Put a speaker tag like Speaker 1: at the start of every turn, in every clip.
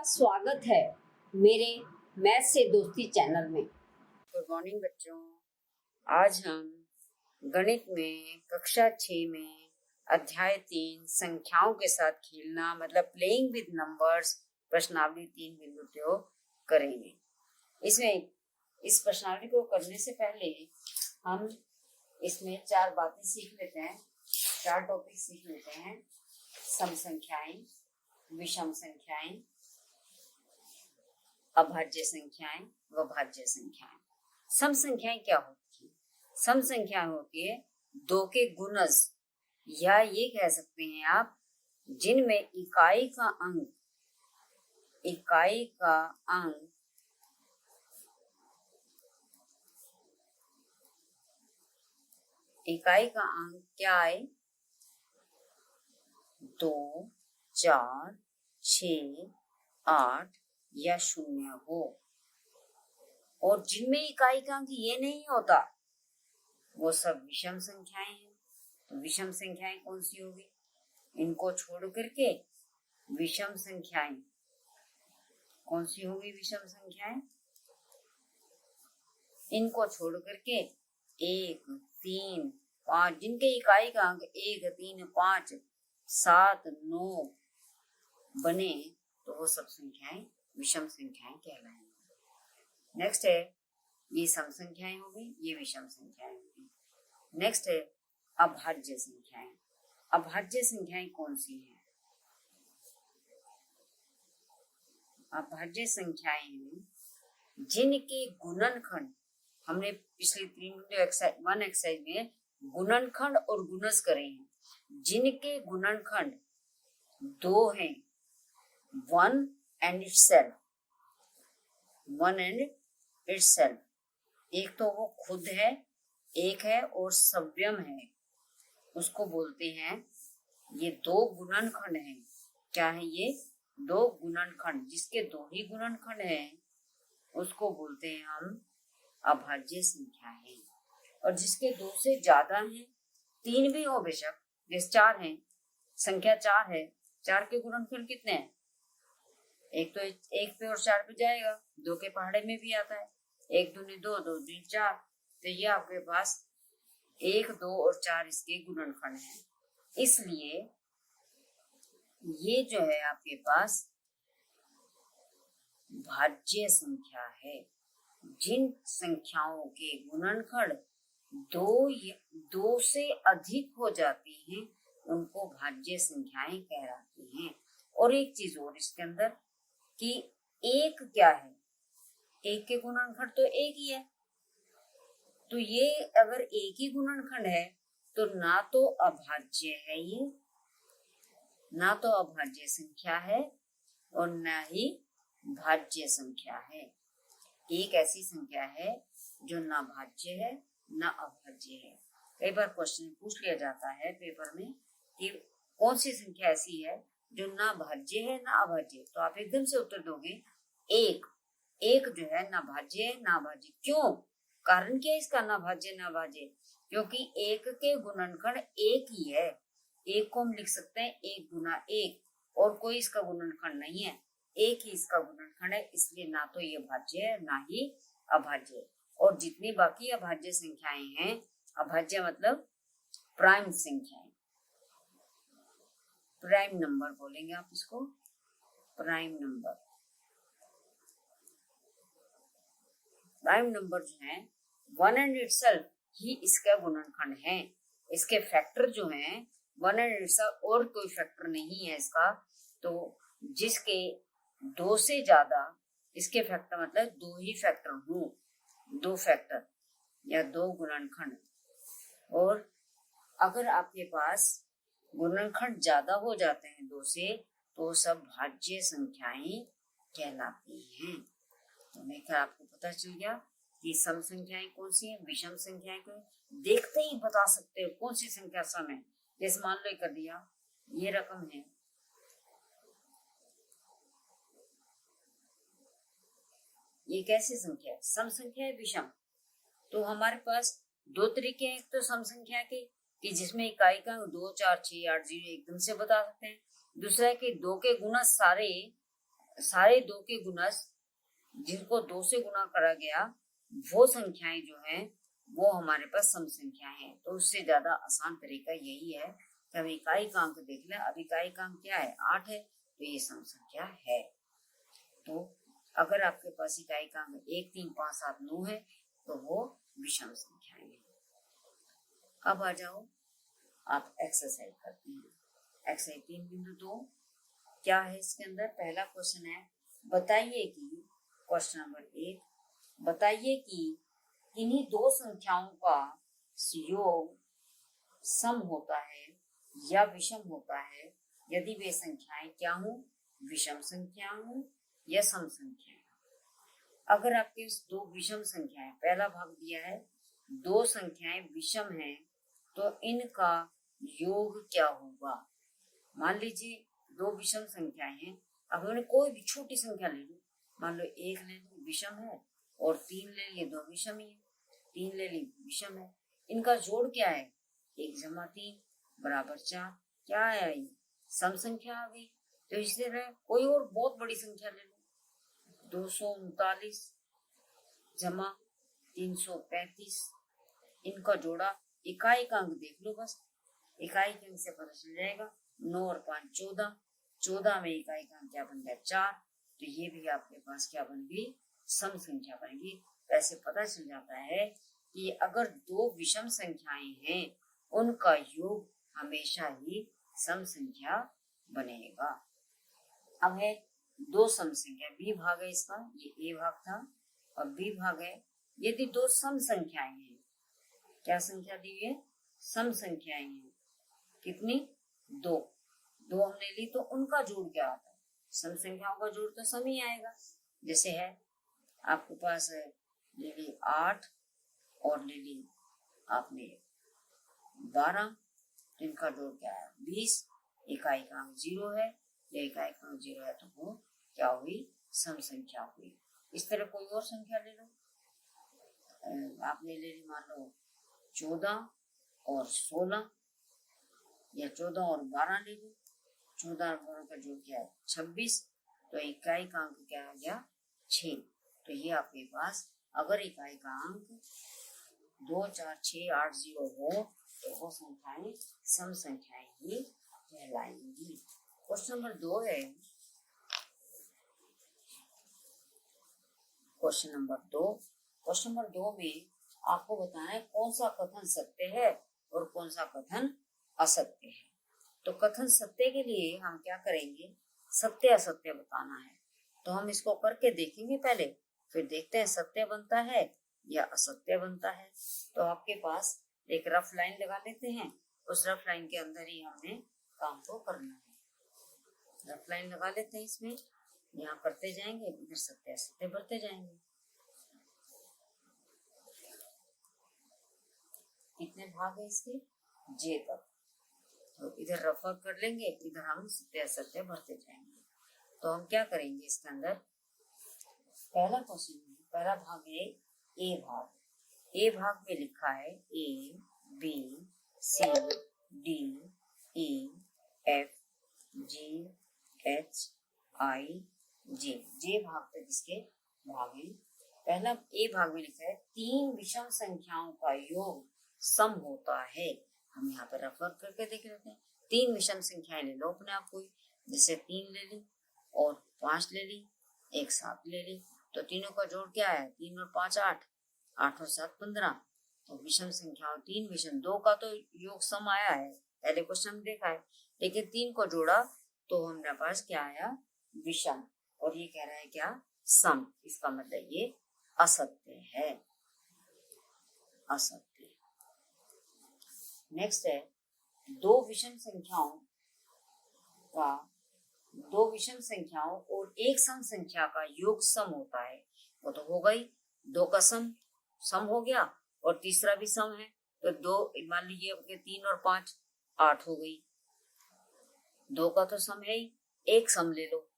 Speaker 1: स्वागत है मेरे मैथ से दोस्ती चैनल में।
Speaker 2: गुड मॉर्निंग बच्चों। आज हम गणित में कक्षा 6 में अध्याय 3 संख्याओं के साथ खेलना मतलब प्लेइंग विद नंबर्स प्रश्नावली 3 बिंदु प्रयोग करेंगे। इसमें इस प्रश्नावली को करने से पहले हम इसमें 4 बातें सीख लेते हैं, 4 टॉपिक सीख लेते हैं। सम संख्याएं, विषम संख्याएं, अभाज्य संख्याएं व भाज्य संख्याएं। सम संख्याएं क्या होती है? सम संख्या होती है दो के गुणज, या ये कह सकते हैं आप जिनमें इकाई का अंक क्या है? 2, 4, 6, 8 या 0 हो, और जिनमें इकाई का अंक ये नहीं होता वो सब विषम संख्याएं हैं। तो विषम संख्याएं कौन सी होगी? इनको छोड़ करके विषम संख्याएं कौन सी होगी? विषम संख्याएं इनको छोड़ करके 1, 3, 5 जिनके इकाई का अंक 1, 3, 5, 7, 9 बने तो वो सब संख्याएं विषम संख्याएं कहलाएंगी। नेक्स्ट है, ये सम संख्याएं होगी, ये विषम संख्याएं होगी। नेक्स्ट है अभाज्य संख्याएं। अभाज्य संख्याएं कौन सी हैं? अभाज्य संख्याएं हैं जिनके गुणनखंड, हमने पिछली 3 एक्सरसाइज में गुणनखंड और गुणज करे हैं, जिनके गुणनखंड 2 हैं, 1 and itself, एक तो वो खुद है, एक है और सव्यम है, उसको बोलते हैं। ये 2 गुणनखंड हैं। क्या है ये? 2 गुणनखंड, जिसके 2 ही गुणनखंड हैं उसको बोलते हैं हम अभाज्य संख्याएं। और जिसके 2 से ज्यादा हैं, 3 भी हो बेशक, जैसे 4 हैं, संख्या 4 है, 4 के गुणनखंड कितने हैं? एक तो 1 पे और 4 पे जाएगा, 2 के पहाड़े में भी आता है, 1 दूनी 2, 2 दूनी 4, तो ये आपके पास 1, 2 और 4 इसके गुणनखंड हैं। इसलिए ये जो है आपके पास भाज्य संख्या है। जिन संख्याओं के गुणनखंड 2 से अधिक हो जाती हैं उनको भाज्य संख्याएं कहलाती हैं। और एक चीज और इसके अंदर कि एक क्या है? एक के गुणनखंड तो एक ही है, तो ये अगर एक ही गुणनखंड है तो ना तो अभाज्य है, ये ना तो अभाज्य संख्या है और ना ही भाज्य संख्या है। एक ऐसी संख्या है जो ना भाज्य है ना अभाज्य है। कई बार क्वेश्चन पूछ लिया जाता है पेपर में कि कौन सी संख्या ऐसी है जो ना भाज्य है ना अभाज्य, तो आप एकदम से उत्तर दोगे एक जो है ना भाज्य है ना अभाज्य। क्यों? कारण क्या है इसका ना भाज्य ना अभाज्य? क्योंकि एक के गुणनखंड एक ही है। एक को हम लिख सकते हैं 1 गुना 1, और कोई इसका गुणनखंड नहीं है, एक ही इसका गुणनखंड है, इसलिए ना तो ये भाज्य है ना ही अभाज्य। और जितनी बाकी अभाज्य संख्याएं हैं, अभाज्य मतलब प्राइम संख्याएं, प्राइम नंबर बोलेंगे आप इसको, प्राइम नंबर। प्राइम नंबर जो है 1 and itself ही इसका गुणनखंड है। इसके फैक्टर जो हैं 1 and itself, और कोई फैक्टर नहीं है इसका। तो जिसके 2 से ज्यादा, इसके फैक्टर मतलब 2 ही फैक्टर हो, 2 फैक्टर या 2 गुणनखंड। और अगर आपके पास गुणनखंड ज्यादा हो जाते हैं 2 से, तो सब भाज्य संख्याएं कहलाती हैं। तो मैं आपको पता चल गया कि सम संख्याएं कौन सी हैं, विषम संख्याएं कौन, देखते ही बता सकते हो कौन सी संख्या सम है। जैसे मान लो कर दिया, ये रकम है, ये कैसी संख्या है? सम संख्या है, विषम। तो हमारे पास 2 तरीके हैं, एक तो सम संख्या के कि जिसमें इकाई का 2, 4, 6, 8, 0 एकदम से बता सकते हैं। दूसरा है कि 2 के गुणज सारे सारे 2 के गुणज जिनको 2 से गुणा करा गया वो संख्याएं जो हैं वो हमारे पास सम संख्या है। तो उससे ज्यादा आसान तरीका यही है कि हम इकाई का अंक देख लें। अब इकाई का अंक क्या है? 8 है, तो ये सम संख्या है। तो अगर आपके पास इकाई का अंक 1, 3, 5, 7, 9 है तो वो विषम संख्याएं हैं। अब आ जाओ, आप एक्सरसाइज करते हैं। एक्सरसाइज 3.2 क्या है इसके अंदर? पहला क्वेश्चन है, बताइए कि क्वेश्चन नंबर 1, बताइए कि इन्हीं 2 संख्याओं का योग सम होता है या विषम होता है यदि वे संख्याएं क्या हों? विषम संख्या हों या सम संख्या। अगर आपके 2 विषम संख्याएं, पहला भाग दिया है 2 संख्याएं विषम हैं तो इनका योग क्या होगा? मान लीजिए 2 विषम संख्याएं हैं, अब हमने कोई भी छोटी संख्या ले ली, मान लो 1 ले ली विषम है, और 3 ले लिए, 2 विषम ही है, 3 ले ली विषम है। इनका जोड़ क्या है? 1 जमा 3 बराबर 4। क्या आया? ये सम संख्या आ गई। तो इसी तरह कोई और बहुत बड़ी संख्या ले लो, 239 जमा 335, इनका जोड़ा, इकाई का अंक देख लो बस, इकाई के अंक से पता चल जाएगा। 9 और 5 14, 14 में इकाई का अंक क्या बन गया? 4। तो ये भी आपके पास क्या बन गई? सम संख्या बन गई। ऐसे पता चल जाता है कि अगर 2 विषम संख्याएं हैं उनका योग हमेशा ही सम संख्या बनेगा। अब है 2 सम संख्या, बी भाग है इसका, ये ए भाग था और बी भाग है। यदि 2 सम संख्याएं हैं, क्या संख्या दी है? सम संख्याएं हैं। कितनी? 2 हमने ली, तो उनका जोड़ क्या आता है? सम संख्याओं का जोड़ तो सम ही आएगा। जैसे है आपके पास ले ली 8 और ले ली आपने 12, इनका जोड़ क्या है? 20। इकाई का अंक 0 है, या इकाई का अंक 0 है तो वो क्या हुई? सम संख्या हुई। इस तरह कोई और संख्या ले लो, आपने ले ली मान लो 14 और 16, या 14 और 12 ले लो, 14 और 12 का जोड़ क्या है? 26। तो इकाई का अंक क्या आ गया? 6। तो ये आपके पास अगर इकाई का अंक 2, 4, 6, 8, 0 हो तो वो संख्याएं सम संख्याएं ही कहलाएंगी। क्वेश्चन नंबर 2 है, क्वेश्चन नंबर 2 में आपको बताना है कौन सा कथन सत्य है और कौन सा कथन असत्य है। तो कथन सत्य के लिए हम क्या करेंगे? सत्य असत्य बताना है। तो हम इसको करके देखेंगे पहले, फिर देखते हैं सत्य बनता है या असत्य बनता है। तो आपके पास एक रफ लाइन लगा लेते हैं, उस रफ लाइन के अंदर ही हमने काम को करना है। रफ लाइन लगा लेते हैं, इसमें यहाँ करते जाएंगे, इधर सत्य असत्य बढ़ते जाएंगे। कितने भाग है इसके? जे तक। तो इधर रफा कर लेंगे, इधर हम सत्य असत्य भरते जाएंगे। तो हम क्या करेंगे इसके अंदर? पहला क्वेश्चन में पहला भाग है ए भाग। ए भाग में लिखा है A B C D E F G H I J. J भाग तक इसके भाग है। पहला ए भाग में लिखा है 3 विषम संख्याओं का योग सम होता है। हम यहाँ पे रेफर करके देख लेते हैं। 3 विषम संख्याएं ले लो अपने आप को, जैसे 3 ले ली और 5 ले ली, एक 7 ले ली, तो तीनों का जोड़ क्या है? 3 और 5 8, 8 और 7 15। तो विषम संख्याओं 3 विषम, 2 का तो योग सम आया है, पहले क्वेश्चन में देखा है, लेकिन 3 को जोड़ा तो हमारे पास क्या आया? विषम। और ये कह रहा है क्या? सम। इसका मतलब ये असत्य है, असत्य। नेक्स्ट है 2 विषम संख्याओं और एक सम संख्या का योग सम होता है। वो तो हो गई, 2 का सम हो गया, और तीसरा भी सम है, तो 2 मान लीजिए 3 और 5 8 हो गई। 2 का तो सम है ही, एक सम ले लो,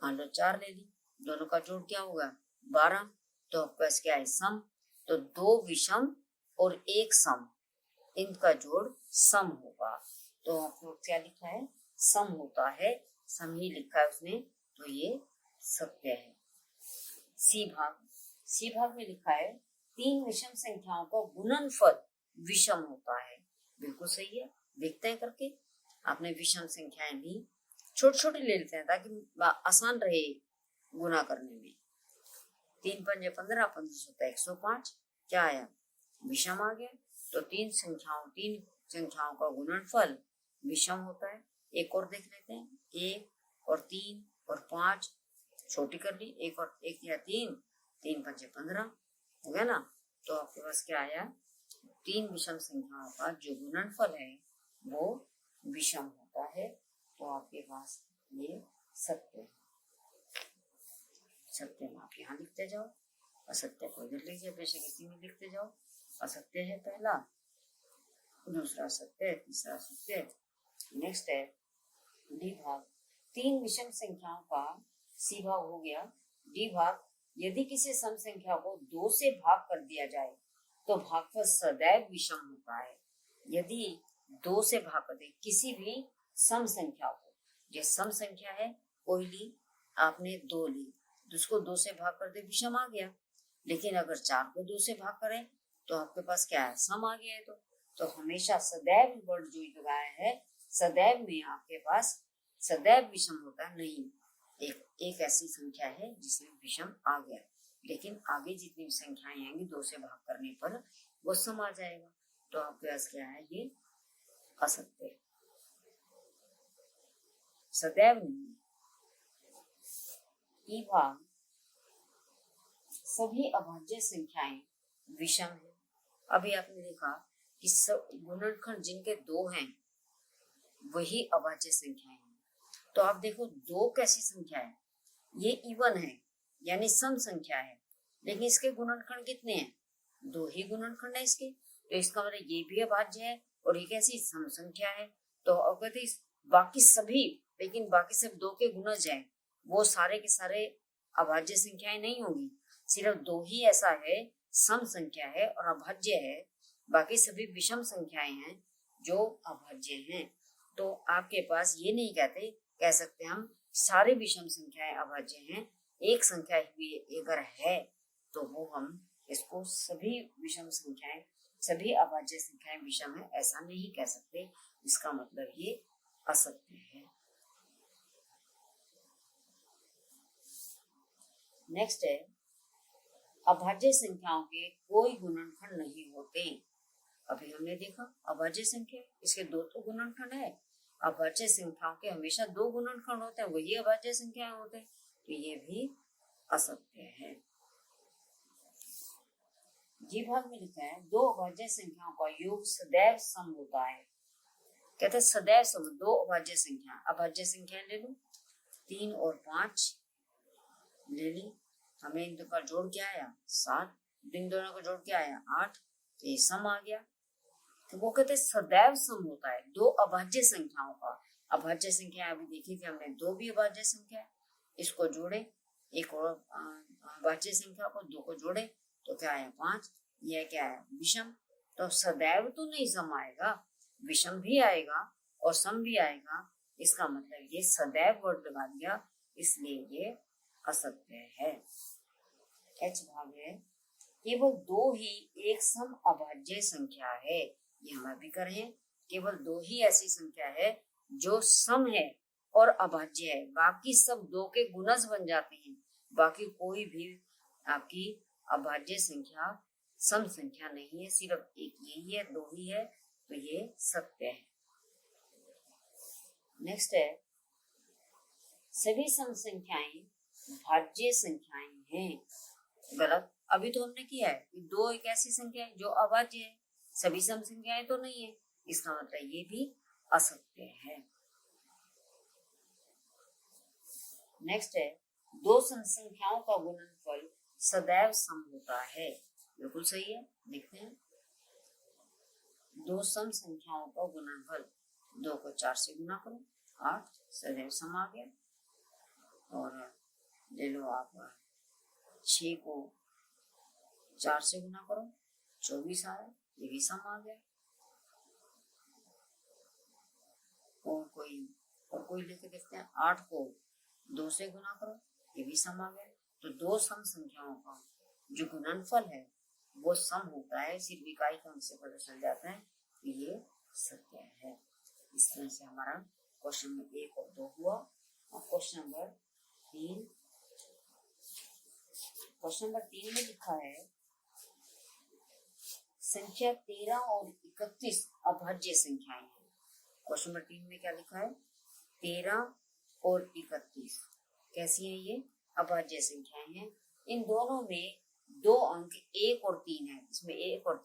Speaker 2: मान लो 4 ले ली, दोनों का जोड़ क्या होगा? 12। तो आपके पास क्या है? सम। तो 2 विषम और एक सम, इनका जोड़ सम होगा। तो आपको क्या लिखा है? सम होता है, सम ही लिखा है उसने, तो ये सत्य है। सी भाग में लिखा है 3 विषम संख्याओं का गुणनफल विषम होता है। बिल्कुल सही है, देखते हैं करके। आपने विषम संख्याएं ली, छोटे छोटे ले लेते हैं ताकि आसान रहे गुना करने में। 3 पंजे 15, 15 105, क्या आया? विषम आ गया। तो तीन संख्याओं का गुणनफल विषम होता है। एक और देख लेते हैं, 1 और 3 और 5 छोटी कर ली, 1 और 1 या 3, 3 पंजे 15 हो गया ना। तो आपके पास क्या आया? 3 विषम संख्याओं का जो गुणनफल है वो विषम होता है। तो आपके पास ये सत्य है। सत्य में आप यहाँ लिखते जाओ, असत्य को इधर लीजिए, बेशक इसी में लिखते जाओ। असत्य है पहला, दूसरा सत्य, तीसरा सत्य। नेक्स्ट है डी भाग। 3 विषम संख्याओं का सी भाग हो गया। डी भाग, यदि किसी सम संख्या को 2 से भाग कर दिया जाए तो भागफल सदैव विषम होता है। यदि 2 से भाग कर दे किसी भी सम संख्या को, जो सम संख्या है कोई ली, आपने 2 ली, तो उसको 2 से भाग कर दे, विषम आ गया। लेकिन अगर 4 को 2 से भाग करें तो आपके पास क्या है? सम आ गया है। तो हमेशा सदैव वर्ड जो लगाया है, सदैव में आपके पास सदैव विषम होता नहीं। एक ऐसी संख्या है जिसमें विषम आ गया, लेकिन आगे जितनी भी संख्याएं आएंगी 2 से भाग करने पर वो सम आ जाएगा। तो आपके पास क्या है? ये असत्य, सदैव नहीं। ई भाग, सभी अभाज्य संख्याएं विषम है। अभी आपने देखा कि सब गुणनखंड जिनके 2 हैं वही अभाज्य संख्याएं हैं। तो आप देखो 2 कैसी संख्या है? ये इवन है, यानी सम संख्या है, लेकिन इसके गुणनखंड कितने हैं? 2 ही गुणनखंड है इसके। तो इसका मतलब ये भी अभाज्य है और ये कैसी सम संख्या है। तो अब कहते बाकी सभी, लेकिन बाकी सब 2 के गुणज हैं, वो सारे के सारे अभाज्य संख्याएं नहीं होगी। सिर्फ 2 ही ऐसा है, सम संख्या है और अभाज्य है, बाकी सभी विषम संख्याएं हैं जो अभाज्य हैं। तो आपके पास ये नहीं कह सकते हम सारे विषम संख्याएं अभाज्य हैं। एक संख्या भी अगर है तो वो हम इसको सभी विषम संख्याएं, सभी अभाज्य संख्याएं विषम है, ऐसा नहीं कह सकते। इसका मतलब ये असत्य है। नेक्स्ट है, अभाज्य संख्याओं के कोई गुणनखंड नहीं होते। अभी हमने देखा अभाज्य संख्या, इसके 2 तो गुणनखंड है। अभाज्य संख्याओं के हमेशा 2 गुणनखंड होते हैं, वही अभाज्य संख्याएं होते हैं। तो ये भी असत्य है। जी भाग में लिखा है 2 अभाज्य संख्याओं का योग सदैव सम होता है। कहते हैं सदैव सम। 2 अभाज्य संख्या ले लो, 3 और 5 ले ली, हमें इन दोनों का जोड़ क्या आया? 7। इन दोनों का जोड़ क्या आया? 8। तो ये सम आ गया। तो वो कहते हैं सदैव सम होता है 2 अभाज्य संख्याओं का। अभाज्य संख्या अभी देखी थी हमने, 2 भी अभाज्य संख्या है, इसको जोड़े, एक और अभाज्य संख्या को 2 को जोड़े तो क्या आया? 5। यह क्या है? विषम। तो सदैव तो नहीं सम आएगा, विषम भी आएगा और सम भी आएगा। इसका मतलब ये सदैव वर्ड लगा दिया, इसलिए ये असत्य है। एच भाग है, केवल 2 ही एक सम अभाज्य संख्या है। ये हम अभी करें, केवल 2 ही ऐसी संख्या है जो सम है और अभाज्य है, बाकी सब 2 के गुणज बन जाते हैं। बाकी कोई भी आपकी अभाज्य संख्या सम संख्या नहीं है, सिर्फ एक यही है, 2 ही है। तो ये सत्य है। नेक्स्ट है, सभी सम संख्याएं भाज्य संख्याएं हैं। गलत। अभी तो हमने किया है 2 एक ऐसी संख्या है जो अभाज्य है, सभी सम संख्याएं तो नहीं है। इसका मतलब ये भी असत्य है। नेक्स्ट है, 2 सम संख्याओं का गुणनफल सदैव सम होता है। बिल्कुल सही है, देखते हैं। 2 सम संख्याओं का गुणनफल, 2 को 4 से गुना करो, 8, सदैव सम आ गया। और ले लो आप 6 को 4 से गुना करो, 24 आया, ये भी सम आ गया। और कोई लेके देखते हैं, 8 को 2 से गुना करो, ये भी सम आ गया। तो दो सम संख्याओं का जो गुणनफल है वो सम होता है, सिर्फ इकाई का अंक से पता चल जाता है कि ये सत्य है। इस तरह से हमारा क्वेश्चन नंबर 1 और 2 हुआ। और क्वेश्चन नंबर 3 में लिखा है संख्या 13 और 31 अभाज्य संख्याएं हैं। क्वेश्चन नंबर 3 में क्या लिखा है? 13 और 31 कैसी हैं? ये अभाज्य संख्याएं हैं। इन दोनों में दो अंक 1 और 3 है। इसमें 1 और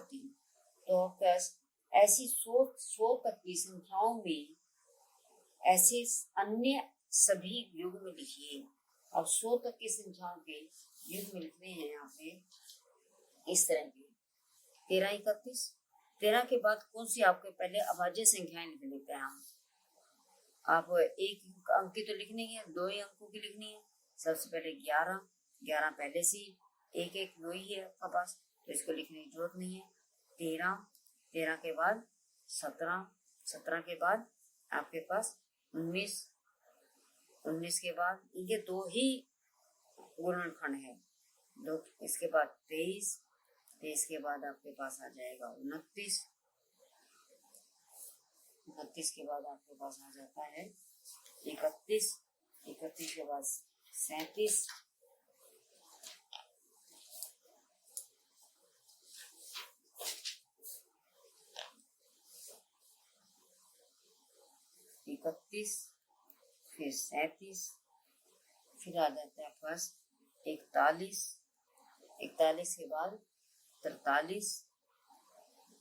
Speaker 2: 3 तो प्लस ऐसी 100 तक की संख्याओं में ऐसे अन्य सभी युग्म लिखिए। अब 100 तक की संख्याओं के युग्म लिखने हैं यहाँ पे इस तरह के 13, 31। 13 के बाद कौन सी आपके पहले अभाज्य संख्याएं लिख लेते हैं हम। आप एक अंक की तो लिखनी है, 2 ही अंकों की लिखनी है। सबसे पहले 11 पहले से एक एक 2 ही है आपका पास, तो इसको लिखने की जरूरत नहीं है। 13 के बाद 17 के बाद आपके पास 19 के बाद इनके 2 ही गुणनखंड है। 2 इसके बाद 23 के बाद आपके पास आ जाएगा 29 के बाद आपके पास आ जाता है 31 के बाद 37 फिर 37 फिर आ जाता है पास 41 के बाद 43।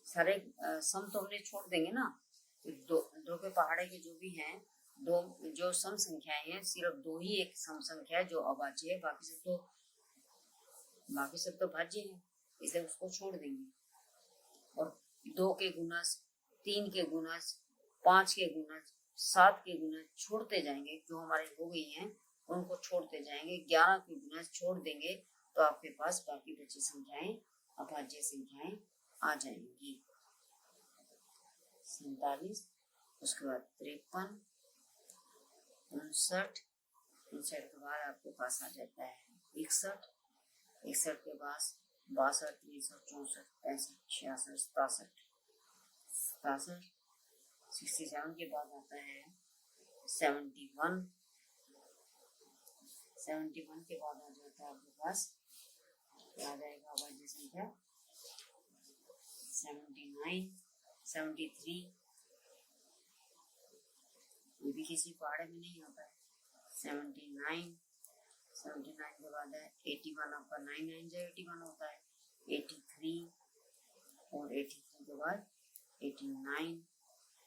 Speaker 2: सारे सम तो हमने छोड़ देंगे ना। दो के पहाड़े के जो भी हैं, दो जो सम संख्याएं हैं, सिर्फ 2 ही एक सम संख्या है जो अभाज्य है, बाकी सब तो भाज्य है, इसलिए उसको छोड़ देंगे। और 2 के गुणज, 3 के गुणज, 5 के गुणज, 7 के गुणज छोड़ते जाएंगे। जो हमारे हो गई हैं उनको छोड़ते जाएंगे। 11 के गुणज छोड़ देंगे तो आपके पास बाकी बची संख्याएं अभाज्य संख्याएं आ जाएंगी। 47 उसके बाद 53 59 के बाद आपके पास आ जाता है 61 के बाद 62 63 64 65 66 67 67 के बाद आता है 71 के बाद आ जाता है आपके पास क्या आ जाएगा अभाज्य संख्या 79 73। ये भी किसी पहाड़े में नहीं होता है। 79 के बाद है 81 आपका 9 जो 81 होता है 83 और 83 के बाद 89।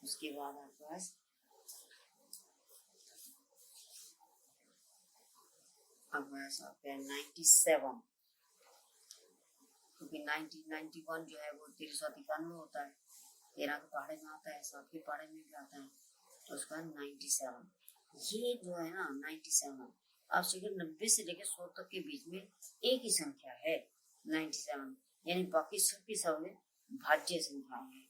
Speaker 2: उसके बाद आपके पास आपका 97 क्योंकि 91 जो है वो 391 होता है। 13 के पहाड़े में आता है, 7 के पहाड़े में भी आता है, तो उसका 97। ये जो है ना 97 आप 90 से लेकर 100 तक के बीच में एक ही संख्या है 97, यानी बाकी सबकी सब में भाज्य संख्या है,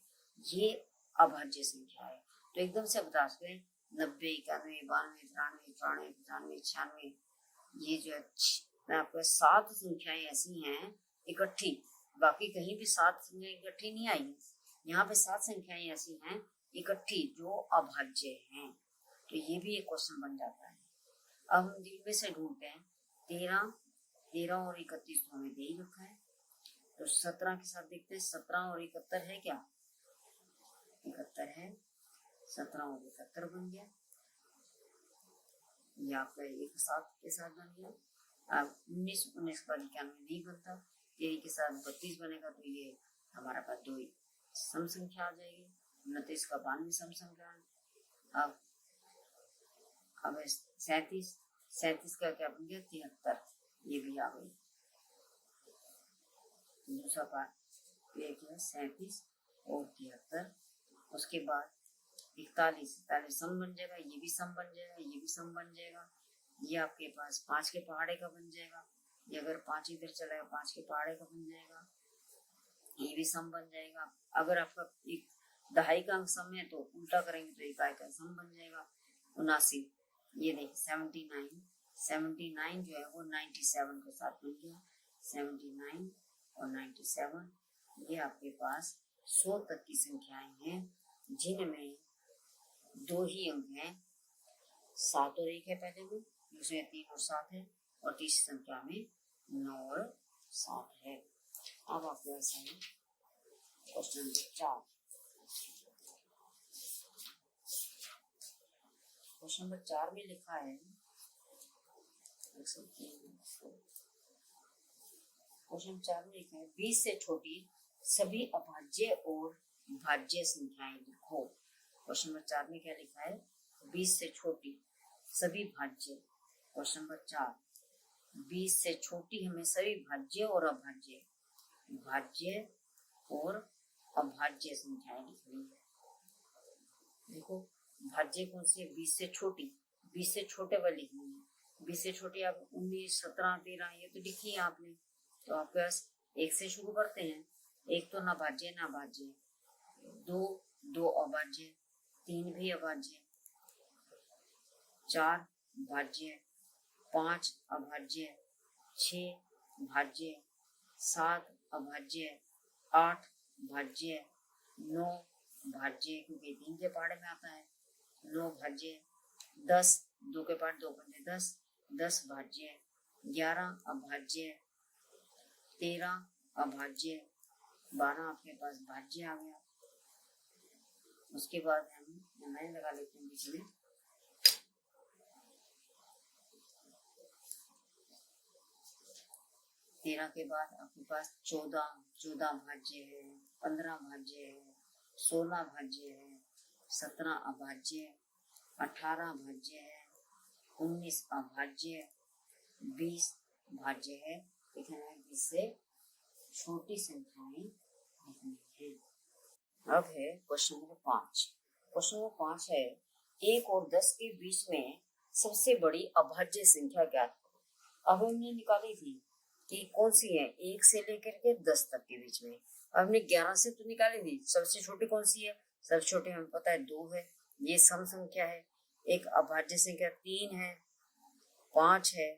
Speaker 2: ये अभाज्य संख्या है। तो एकदम से बता सकते हैं 90 91 92 93 94 95 96। ये जो है आपको 7 संख्याएं ऐसी हैं इकट्ठी, बाकी कहीं भी 7 संख्याएं इकट्ठी नहीं आई। यहाँ पे 7 संख्याएं ऐसी हैं इकट्ठी जो अभाज्य हैं। तो ये भी एक क्वेश्चन बन जाता है। अब हम जिनमें से ढूंढते हैं 13 और 31 तो हमें दे ही रखा है, तो 17 के साथ देखते हैं 17 और 71 है क्या? 71 है। 17 और 71 बन गया, ये आपका एक 7 के साथ बन गया। अब 19 का 91 नहीं बनता, 13 के साथ 32 बनेगा, तो ये हमारा पास 2 सम संख्या आ जाएगी। 29 का 92 सम संख्या। अब 37 का क्या बन गया? 73, ये भी आ गई। दूसरा पार्ट ये क्या? 37 और 73। उसके बाद 41 सम बन जाएगा, ये भी सम बन जाएगा, ये भी सम बन जाएगा। ये आपके पास 5 के पहाड़े का बन जाएगा। ये अगर 5 इधर चला 5 के पहाड़े का बन जाएगा, ये भी सम बन जाएगा। अगर आपका एक दहाई का अंक सम है तो उल्टा करेंगे तो इकाई का सम बन जाएगा 79। ये देखिए 79 जो है वो 97 के साथ बन गया। 79 और 97 ये आपके पास 100 तक की संख्याएं हैं जिनमें 2 ही अंक हैं। 7 और 1 है पहले में, दूसरे 3 और 7 है, और तीसरी संख्या में 9 और 7 है। अब आपके पास है क्वेश्चन नंबर 4। क्वेश्चन नंबर 4 में लिखा है, क्वेश्चन 4 में लिखा है 20 से छोटी सभी अभाज्य और भाज्य संख्याएं लिखो। क्वेश्चन नंबर 4 में क्या लिखा है? 20 से छोटी सभी भाज्य। क्वेश्चन नंबर 4, 20 से छोटी हमें सभी भाज्य और अभाज्य, भाज्य और अभाज्य संख्याएं लिखनी है। देखो भाज्य कौन सी है? 20 से छोटी, 20 से छोटे वाली लिखनी है। 20 से छोटी आप 19, 17, 13 ये तो लिखी है आपने। तो आपके पास 1 से शुरू करते हैं। 1 तो ना भाज्य ना भाज्य, 2 अभाज्य, 3 भी अभाज्य, 4 भाज्य, 5 अभाज्य, 6 भाज्य, 7 अभाज्य, 8 भाज्य, 9 भाज्य क्योंकि 3 के पहाड़े में आता है, 9 भाज्य, 10 2 के पाठ 2 पंजे 10, 10 भाज्य, 11 अभाज्य, 13 अभाज्य, 12 आपके पास भाज्य आ गया। उसके बाद हम लाइन लगा लेते हैं बीच में। तेरह के बाद आपके पास 14 भाज्य है, 15 भाज्य है, 16 भाज्य है, 17 अभाज्य, 18 भाज्य है, 19 अभाज्य, 20 भाज्य है। लिखना है 20 से छोटी संख्याएं लिखनी है। अब है क्वेश्चन नंबर 5। क्वेश्चन नंबर 5 है 1 और 10 के बीच में सबसे बड़ी अभाज्य संख्या ज्ञात करो। अब हमने निकाली थी कि कौन सी है 1 से लेकर के 10 तक के बीच में। अब हमने 11 से तो निकाली थी, सबसे छोटी कौन सी है? सबसे छोटी हमें पता है 2 है, ये सम संख्या है। एक अभाज्य संख्या 3 है, 5 है,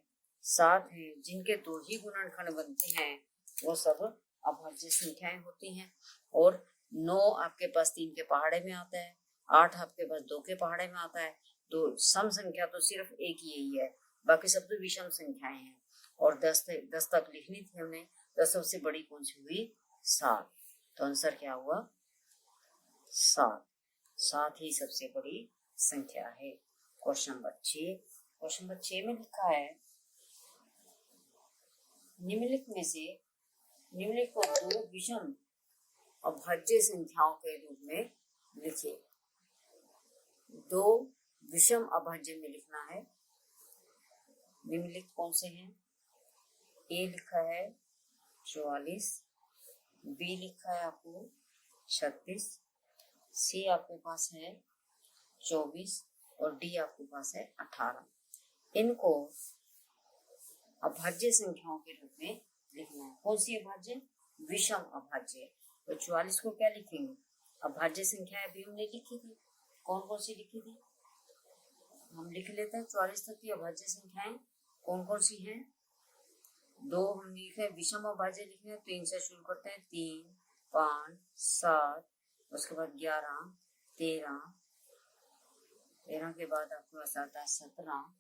Speaker 2: 7 है, जिनके 2 ही गुणनखंड बनते हैं वो सब अभाज्य संख्याएं होती हैं। और 9 आपके पास 3 के पहाड़े में आता है, 8 आपके पास 2 के पहाड़े में आता है। तो सम संख्या तो सिर्फ एक ही है, बाकी सब तो विषम संख्याएं हैं। और 10 तक लिखनी थी हमने, तो सबसे बड़ी कौन सी हुई? 7। तो आंसर क्या हुआ? 7। 7 ही सबसे बड़ी संख्या है। Question number 6। क्वेश्चन नंबर 6 में लिखा है निम्नलिखित में से निम्नलिखित को 2 विषम अभाज्य संख्याओं के रूप में लिखिए। 2 विषम अभाज्य में लिखना है। निम्नलिखित कौन से हैं? ए लिखा है 44, बी लिखा है आपको 36, सी आपके पास है 24 और डी आपके पास है 18। इनको अभाज्य संख्याओं के रूप में लिखना है। कौन सी अभाज्य? विषम अभाज्य। तो 44 को क्या लिखेंगे? अभाज्य संख्या अभी हमने लिखी थी। कौन कौन सी लिखी थी? हम लिख लेते हैं 44 तक की अभाज्य संख्याएं कौन कौन सी हैं। 2 हम लिखे विषम अभाज्य लिखने हैं, 3 से शुरू करते हैं। 3, 5, 7, उसके बाद 11, 13 के बाद आपके पास आता है 17,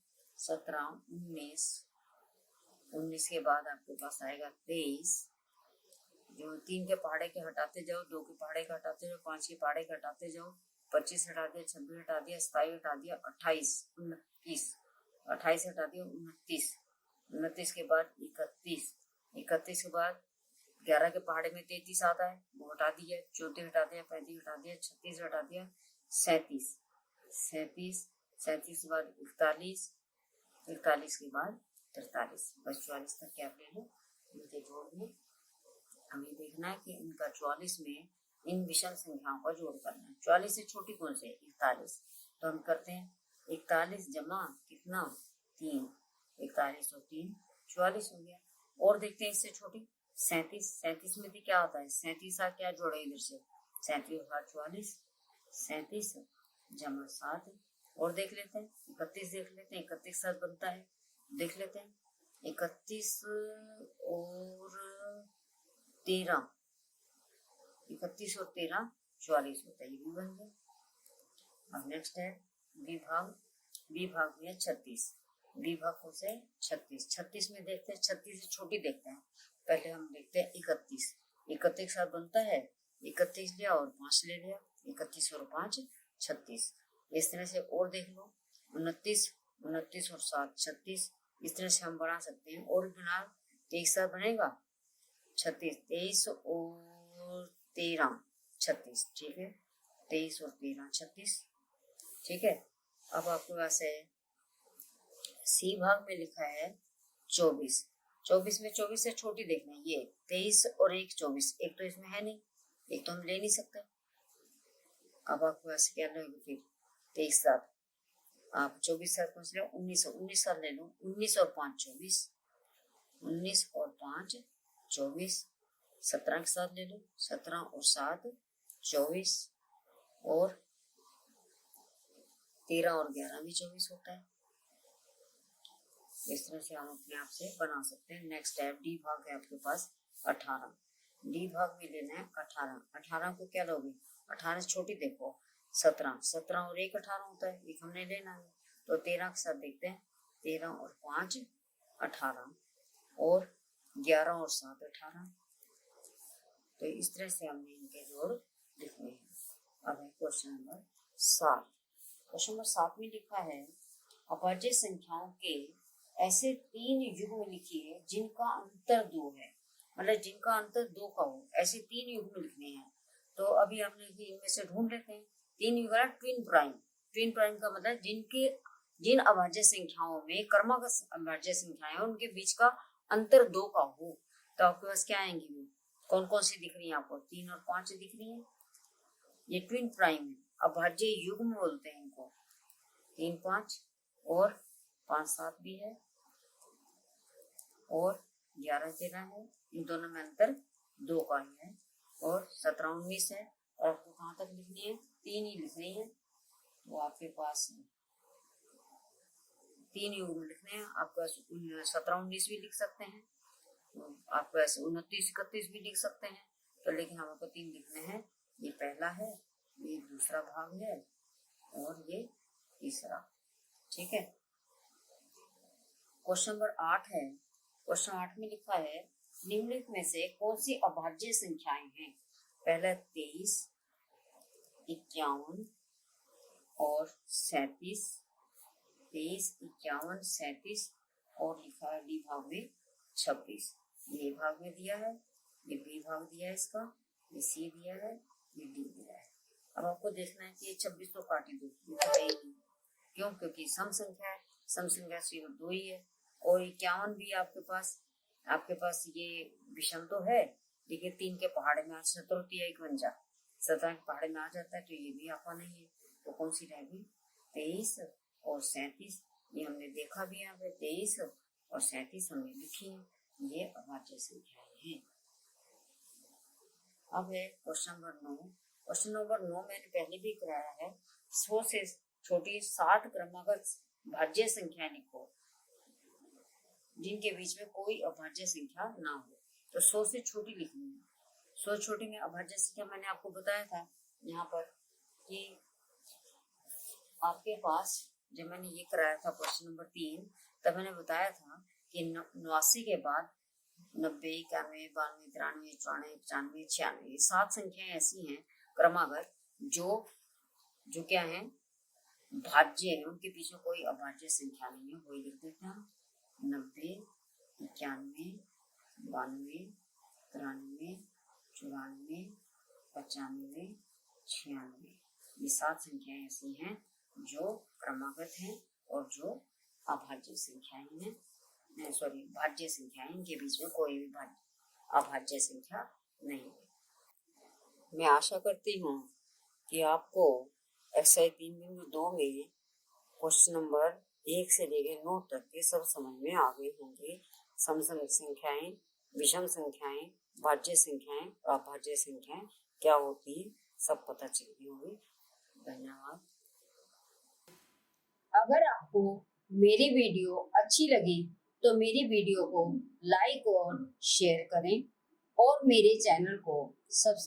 Speaker 2: 19 के बाद आपके पास आएगा 23। जो 3 के पहाड़े के हटाते जाओ, 2 के पहाड़े के हटाते जाओ, 5 के पहाड़े के हटाते जाओ, 25 हटा दिया, 26 हटा दिया, 27 हटा दिया, 28, 29 हटा दिया, 29 के बाद 31 के बाद 11 के पहाड़े में 33 आता है, वो हटा दिया, 34 हटा दिया, 35 हटा दिया, 36 हटा दिया, 37 के बाद 41 के बाद 43, बस 44 तक क्या ले लो। इनके जोड़ में हमें देखना है कि इनका 44 में इन विषम संख्याओं का जोड़ करना है। 44 से छोटी कौन सी है? 41। तो हम करते हैं 41 जमा कितना? 3। 41 और 3 44 हो गया। और देखते हैं इससे छोटी 37 में भी क्या आता है? 37 का क्या जोड़े इधर से? 37 और 44, 37 जमा 7 और देख लेते हैं, 31 देख लेते हैं, 31 साथ बनता है, देख लेते हैं। 31 और 13, 31 और 13 44 होता है, ये भी बन गया। अब नेक्स्ट है विभाग। विभाग में 36, विभाग को से 36, 36 में देखते हैं, 36 से छोटी देखते हैं। पहले हम देखते हैं 31, 31 साथ बनता है, 31 लिया और 5 ले लिया, 31 और 5 36। इस तरह से और देख लो 29, 29 और 7 36। इस तरह से हम बढ़ा सकते हैं और बना 23 साथ बनेगा 36, 23 और 13 36, ठीक है, 23 और 13 36, ठीक है। अब आपके पास है सी भाग में लिखा है 24, 24 में 24 से छोटी देखना है, ये 23 और 1 24, एक तो इसमें है नहीं, एक तो हम ले नहीं सकते। अब आपके पास क्या लगेगा फिर 23 साथ, आप 24 साथ कौन से 19, 19 साथ ले लो, 19 और 5 24, 19 और 5 24, 17 के साथ ले लो, 17 और 7 24, और 13 और 11 भी 24 होता है। इस तरह से हम अपने आप से बना सकते हैं। नेक्स्ट है डी भाग है आपके पास 18, डी भाग में लेना है 18, 18 को क्या लोगे, 18 से छोटी देखो 17, 17 और 1 18 होता है, एक हमने लेना है, तो 13 के साथ देखते हैं, 13 और 5 18, और 11 और 7 18। तो इस तरह से हमने इनके जोड़ लिखने हैं। अब है क्वेश्चन नंबर 7। क्वेश्चन नंबर 7 में लिखा है अभाज्य संख्याओं के ऐसे 3 युग्म लिखिए जिनका अंतर 2 है, मतलब जिनका अंतर 2 का हो, ऐसे 3 युग्म लिखने हैं। तो अभी हमने इनमें से ढूंढ लेते हैं 3 युग्म। ट्विन प्राइम, ट्विन प्राइम का मतलब जिन अभाज्य संख्याओं में क्रमागत अभाज्य संख्याएं उनके बीच का अंतर 2 का हो। तो आपके पास क्या आएंगी, कौन कौन सी दिख रही है आपको, 3 और 5 दिख रही है, ये ट्विन प्राइम है, अभाज्य युग्म बोलते हैं इनको। 3 5 और 5 7 भी है, और 11 13 है, इन दोनों में अंतर 2 का ही है, और 17 19 है। और आपको कहाँ तक लिखनी है, 3 ही लिखनी है, तो आपके पास 3 युग्म लिखने हैं। आपका 17 19 भी लिख सकते हैं, आपको ऐसे 29 31 भी लिख सकते हैं, तो लेकिन हमको 3 लिखने हैं। ये पहला है, ये दूसरा भाग है, और ये तीसरा, ठीक है। क्वेश्चन नंबर 8 है। क्वेश्चन 8 में लिखा है निम्नलिखित में से कौन सी अभाज्य संख्याएं हैं। पहला 23 51 और 37, 23 51 37, और लिखा है डी भाग में 26। ये भाग में दिया है, ये बी भाग दिया है इसका, ये सी दिया है, ये डी दिया है। अब आपको देखना है कि ये 26 तो काटी दो, क्यों, क्योंकि सम संख्या है, सम संख्या से 2 ही है। और 51 भी आपके पास ये विषम तो है, लेकिन 3 के पहाड़े में 17 एक बन जा, 17 के पहाड़े में आ जाता है, तो ये भी आपका नहीं है। तो कौन सी रहेगी, 23 और 37, ये हमने देखा भी यहाँ पे, 23 और 37 हमने लिखी है, ये अभाज्य संख्याएं हैं। अब है क्वेश्चन नंबर 9। क्वेश्चन नंबर 9 मैंने पहले भी कराया है, 100 से छोटी 7 क्रमागत भाज्य संख्या लिखो जिनके बीच में कोई अभाज्य संख्या ना हो। तो 100 से छोटी लिखनी है। 100 छोटी में अभाज्य संख्या मैंने आपको बताया था यहाँ पर कि आपके पास, जब मैंने ये कराया था क्वेश्चन नंबर 3, तब मैंने बताया था कि 89 के बाद 90 91 92 93 94 95 96 7 संख्याएं ऐसी हैं क्रमागत जो क्या है, भाज्य है, उनके पीछे कोई अभाज्य संख्या नहीं है। वही लिख देते हैं 90 91 92 93 94 95 96, ये 7 संख्याएं ऐसी हैं जो क्रमागत हैं और जो अभाज्य संख्याएं हैं, भाज्य संख्याएं, इनके बीच में कोई भी अभाज्य संख्या नहीं है। मैं आशा करती हूँ कि आपको एक्सरसाइज 3.2 में क्वेश्चन नंबर 1 से लेकर 9 तक के सब समझ में आ गए होंगे। सम संख्याएं, विषम संख्याएं, भाज्य संख्याएं और अभाज्य संख्याएं क्या होती है सब पता चल गई होगी। धन्यवाद।
Speaker 1: अगर आपको मेरी वीडियो अच्छी लगी तो मेरी वीडियो को लाइक और शेयर करें और मेरे चैनल को सब्सक्राइब